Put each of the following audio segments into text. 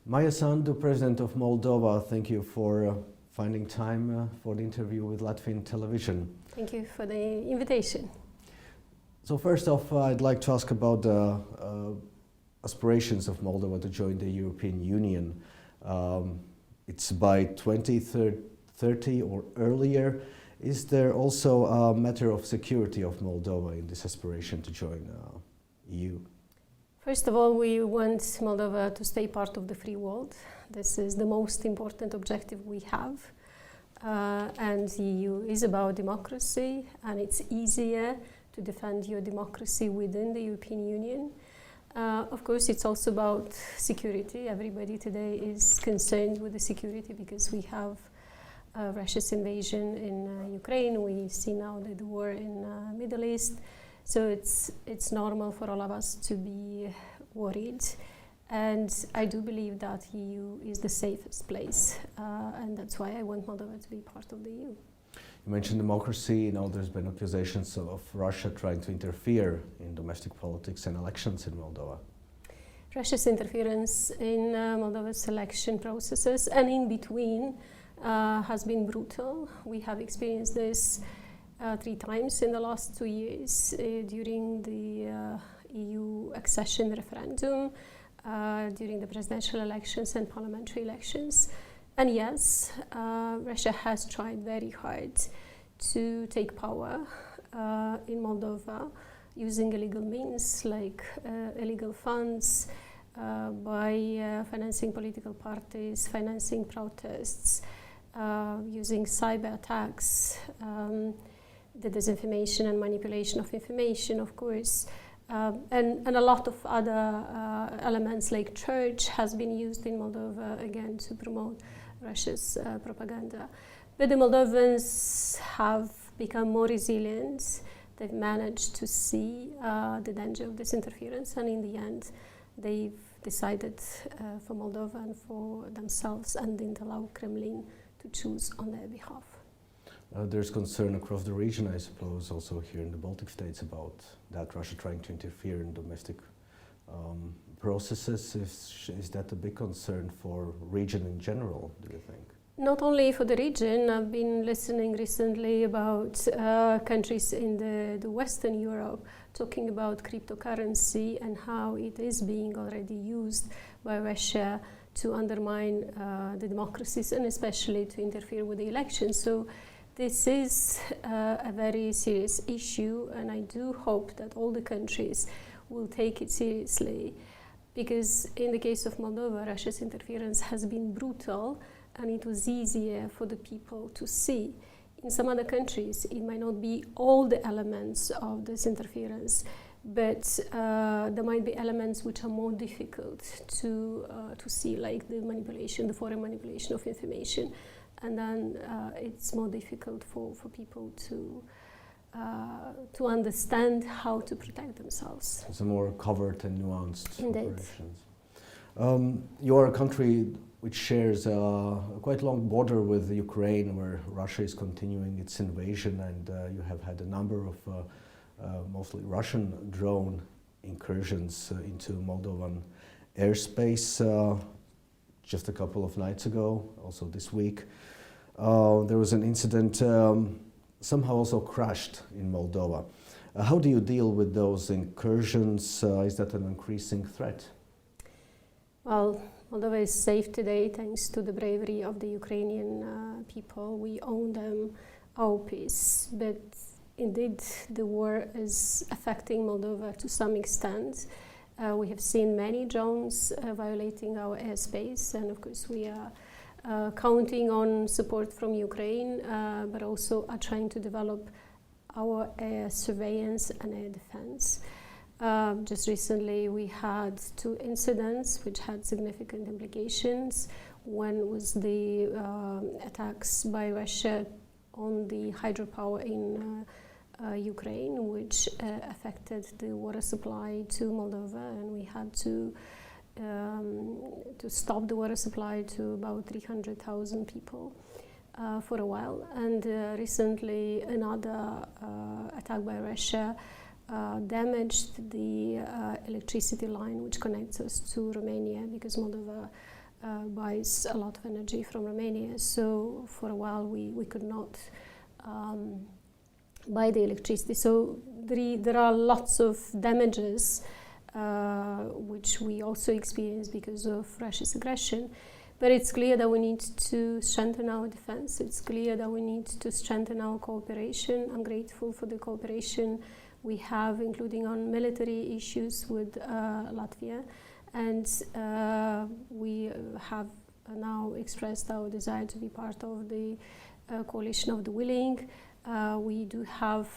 Maija Sandu, President of Moldova, thank you for finding time for the interview with Latvian television. Thank you for the invitation. So first off, I'd like to ask about the aspirations of Moldova to join the European Union. It's by 2030 or earlier. Is there also a matter of security of Moldova in this aspiration to join EU? First of all, we want Moldova to stay part of the free world. This is the most important objective we have. And the EU is about democracy, and it's easier to defend your democracy within the European Union. Of course, it's also about security. Everybody today is concerned with the security because we have Russia's invasion in Ukraine. We see now the war in Middle East. So it's normal for all of us to be worried. And I do believe that EU is the safest place. And that's why I want Moldova to be part of the EU. You mentioned democracy. There's been accusations of Russia trying to interfere in domestic politics and elections in Moldova. Russia's interference in Moldova's election processes and in between has been brutal. We have experienced this 3 times in the last 2 years during the EU accession referendum, during the presidential elections and parliamentary elections. And yes, Russia has tried very hard to take power in Moldova using illegal means like illegal funds, by financing political parties, financing protests, using cyber attacks, the disinformation and manipulation of information, of course, and a lot of other elements like church has been used in Moldova, again, to promote Russia's propaganda. But the Moldovans have become more resilient. They've managed to see the danger of this interference, and in the end, they've decided for Moldova and for themselves and didn't allow Kremlin to choose on their behalf. There's concern across the region, I suppose, also here in the Baltic states about that Russia trying to interfere in domestic processes. Is that a big concern for region in general, do you think? Not only for the region. I've been listening recently about countries in the Western Europe talking about cryptocurrency and how it is being already used by Russia to undermine the democracies and especially to interfere with the elections. So this is a very serious issue, and I do hope that all the countries will take it seriously, because in the case of Moldova, Russia's interference has been brutal and it was easier for the people to see. In some other countries, it might not be all the elements of this interference, but there might be elements which are more difficult to see, like the manipulation, the foreign manipulation of information. And then it's more difficult for people to understand how to protect themselves. It's a more covert and nuanced Indeed. operations. You are a country which shares a quite long border with Ukraine, where Russia is continuing its invasion, and you have had a number of mostly Russian drone incursions into Moldovan airspace. Just a couple of nights ago, also this week, there was an incident somehow also crashed in Moldova. How do you deal with those incursions? Is that an increasing threat? Well, Moldova is safe today thanks to the bravery of the Ukrainian people. We owe them our peace, but indeed the war is affecting Moldova to some extent. We have seen many drones violating our airspace, and of course we are counting on support from Ukraine, but also are trying to develop our air surveillance and air defense. Just recently we had 2 incidents which had significant implications. One was the attacks by Russia on the hydropower in Ukraine, which affected the water supply to Moldova, and we had to stop the water supply to about 300,000 people for a while. And recently another attack by Russia damaged the electricity line which connects us to Romania, because Moldova buys a lot of energy from Romania. So for a while we could not buy the electricity. So there are lots of damages which we also experience because of Russia's aggression. But it's clear that we need to strengthen our defense. It's clear that we need to strengthen our cooperation. I'm grateful for the cooperation we have, including on military issues with Latvia. And we have now expressed our desire to be part of the coalition of the willing. We do have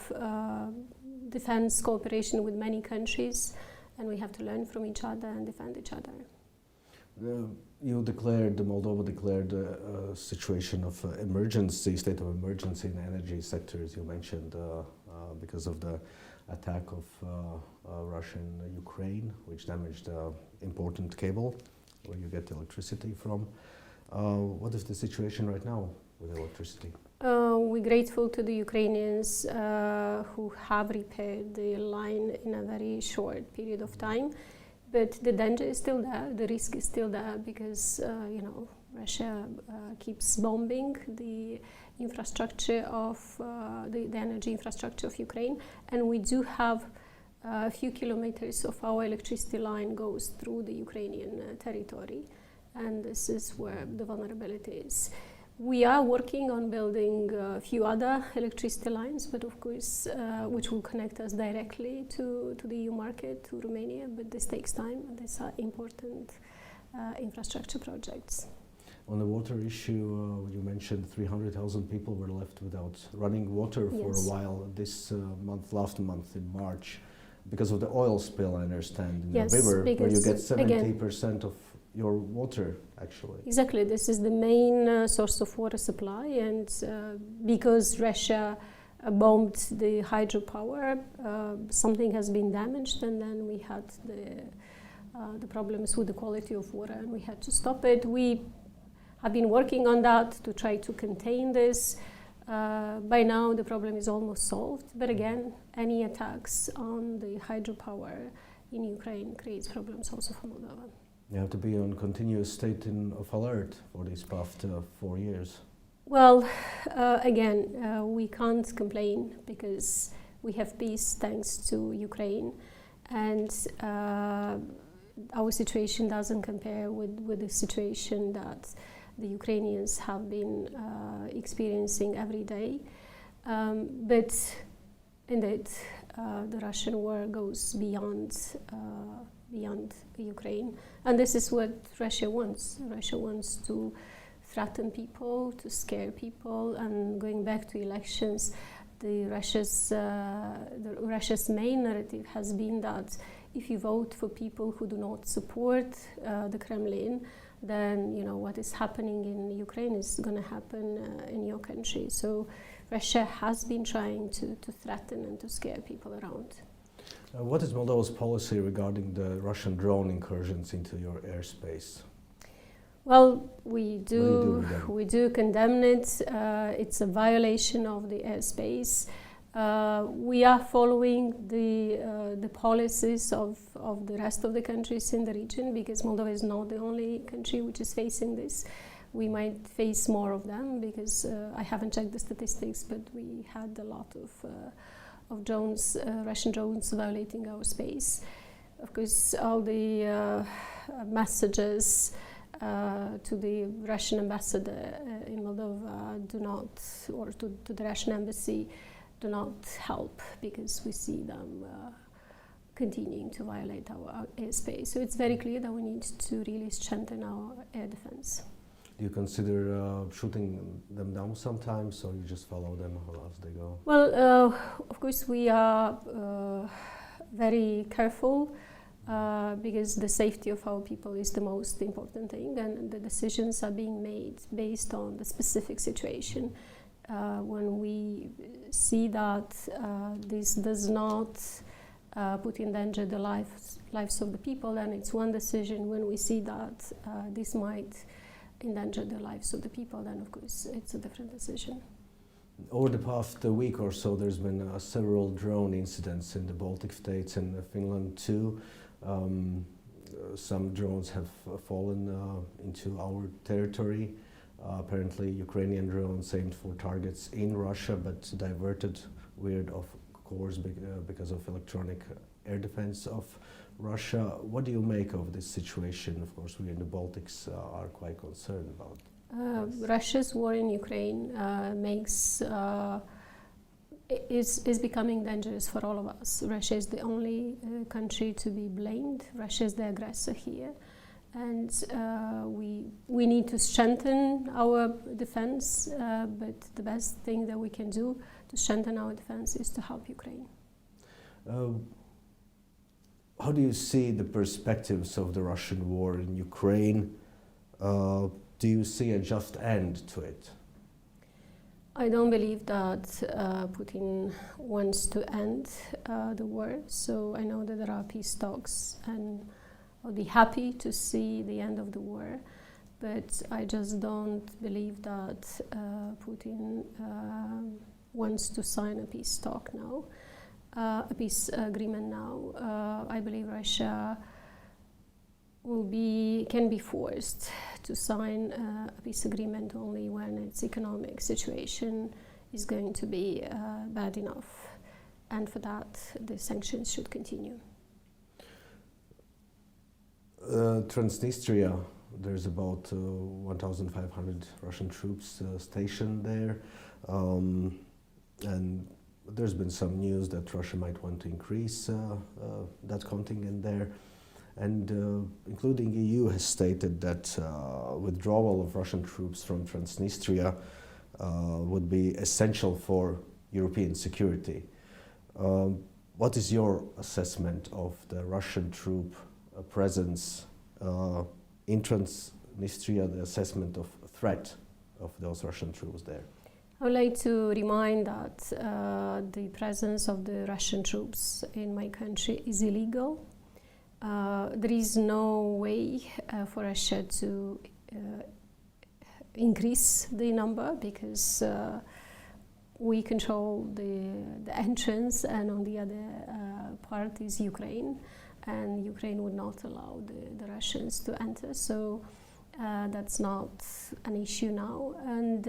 defense cooperation with many countries, and we have to learn from each other and defend each other. Moldova declared a situation of emergency, state of emergency in the energy sector, as you mentioned, because of the attack of Russia in Ukraine, which damaged an important cable where you get electricity from. What is the situation right now with electricity? We're grateful to the Ukrainians who have repaired the line in a very short period of time. But the danger is still there, the risk is still there, because Russia keeps bombing the infrastructure of the energy infrastructure of Ukraine, and we do have a few kilometers of our electricity line goes through the Ukrainian territory, and this is where the vulnerability is. We are working on building a few other electricity lines, but of course, which will connect us directly to the EU market, to Romania, but this takes time, and these are important infrastructure projects. On the water issue, you mentioned 300,000 people were left without running water for a while this last month in March, because of the oil spill, I understand, in the river, where you get 70% of your water, actually. Exactly, this is the main source of water supply, and because Russia bombed the hydropower, something has been damaged, and then we had the problems with the quality of water, and we had to stop it. We have been working on that to try to contain this. By now the problem is almost solved, but again, any attacks on the hydropower in Ukraine creates problems also for Moldova. You have to be on continuous state of alert for these past 4 years. Well, again, we can't complain because we have peace thanks to Ukraine, and our situation doesn't compare with the situation that the Ukrainians have been experiencing every day. But indeed, the Russian war goes beyond Ukraine, and this is what Russia wants. Russia wants to threaten people, to scare people, and going back to elections, Russia's main narrative has been that if you vote for people who do not support the Kremlin, then what is happening in Ukraine is going to happen in your country. So Russia has been trying to threaten and to scare people around. What is Moldova's policy regarding the Russian drone incursions into your airspace? Well, we do condemn it. It's a violation of the airspace. We are following the policies of the rest of the countries in the region, because Moldova is not the only country which is facing this. We might face more of them, because I haven't checked the statistics, but we had a lot of drones, Russian drones violating our space. Of course, all the messages to the Russian ambassador in Moldova do not, or to the Russian embassy, do not help, because we see them continuing to violate our airspace. So it's very clear that we need to really strengthen our air defense. Do you consider shooting them down sometimes, or you just follow them as they go? Well, of course we are very careful, because the safety of our people is the most important thing, and the decisions are being made based on the specific situation. When we see that this does not put in danger the lives of the people, then it's one decision. When we see that this might endanger the lives of the people, then of course it's a different decision. Over the past week or so, there's been several drone incidents in the Baltic states and Finland too. some drones have fallen into our territory. Apparently Ukrainian drones aimed for targets in Russia but diverted, weird of course, because of electronic air defense of Russia. What do you make of this situation? Of course, we in the Baltics are quite concerned about Russia's war in Ukraine is becoming dangerous for all of us. Russia is the only country to be blamed. Russia is the aggressor here. And we need to strengthen our defense, but the best thing that we can do to strengthen our defense is to help Ukraine. How do you see the perspectives of the Russian war in Ukraine? Do you see a just end to it? I don't believe that Putin wants to end the war, so I know that there are peace talks, and I'll be happy to see the end of the war, but I just don't believe that Putin wants to sign a peace talk now, a peace agreement now. I believe Russia can be forced to sign a peace agreement only when its economic situation is going to be bad enough, and for that the sanctions should continue. Transnistria, there's about 1,500 Russian troops stationed there, and there's been some news that Russia might want to increase that contingent there, and including EU has stated that withdrawal of Russian troops from Transnistria would be essential for European security. What is your assessment of the Russian troop presence in Transnistria, the assessment of threat of those Russian troops there? I would like to remind that the presence of the Russian troops in my country is illegal. There is no way for Russia to increase the number because we control the entrance, and on the other part is Ukraine, and Ukraine would not allow the Russians to enter, so that's not an issue now. And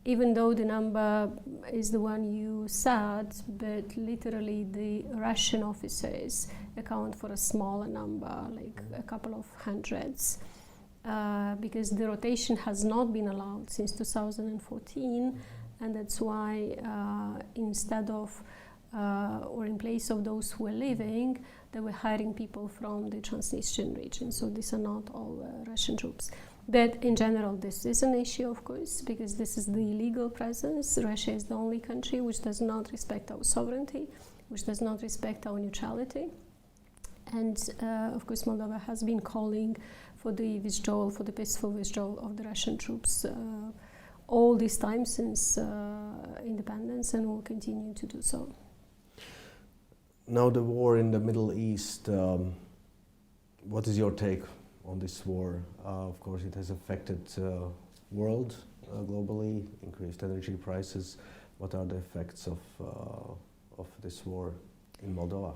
even though the number is the one you said, but literally the Russian officers account for a smaller number, like a couple of hundreds, because the rotation has not been allowed since 2014, and that's why instead of or in place of those who are leaving, they were hiring people from the Transnistrian region. So these are not all Russian troops. But in general, this is an issue, of course, because this is the illegal presence. Russia is the only country which does not respect our sovereignty, which does not respect our neutrality. And of course, Moldova has been calling for the withdrawal, for the peaceful withdrawal of the Russian troops all this time since independence, and will continue to do so. Now the war in the Middle East, what is your take on this war? Of course, it has affected the world globally, increased energy prices. What are the effects of this war in Moldova?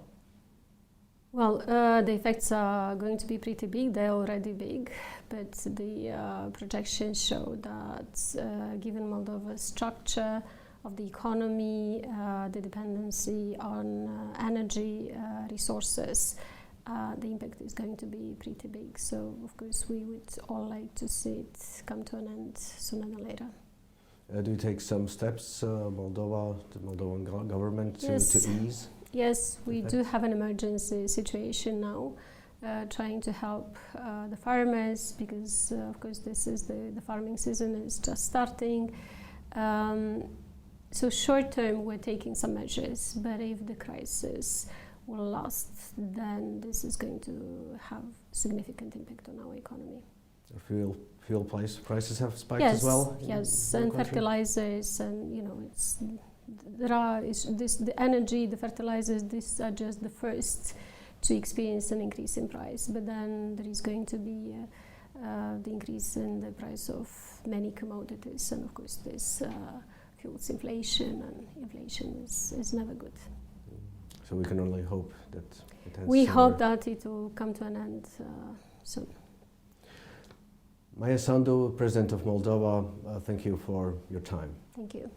Well, the effects are going to be pretty big. They're already big, but the projections show that given Moldova's structure of the economy, the dependency on energy resources, the impact is going to be pretty big. So, of course, we would all like to see it come to an end sooner than later. Do you take some steps, the Moldovan government, to ease? Yes, we do have an emergency situation now, trying to help the farmers because, of course, this is the farming season is just starting. So short term, we're taking some measures, but if the crisis will last, then this is going to have significant impact on our economy. Fuel prices have spiked yes, as well? Yes, and fertilizers, and the energy, the fertilizers, these are just the first to experience an increase in price, but then there is going to be the increase in the price of many commodities, and of course this fuels inflation, and inflation is never good. So we can only hope that it ends We sooner. hope that it will come to an end soon. Maija Sandu, President of Moldova, thank you for your time. Thank you.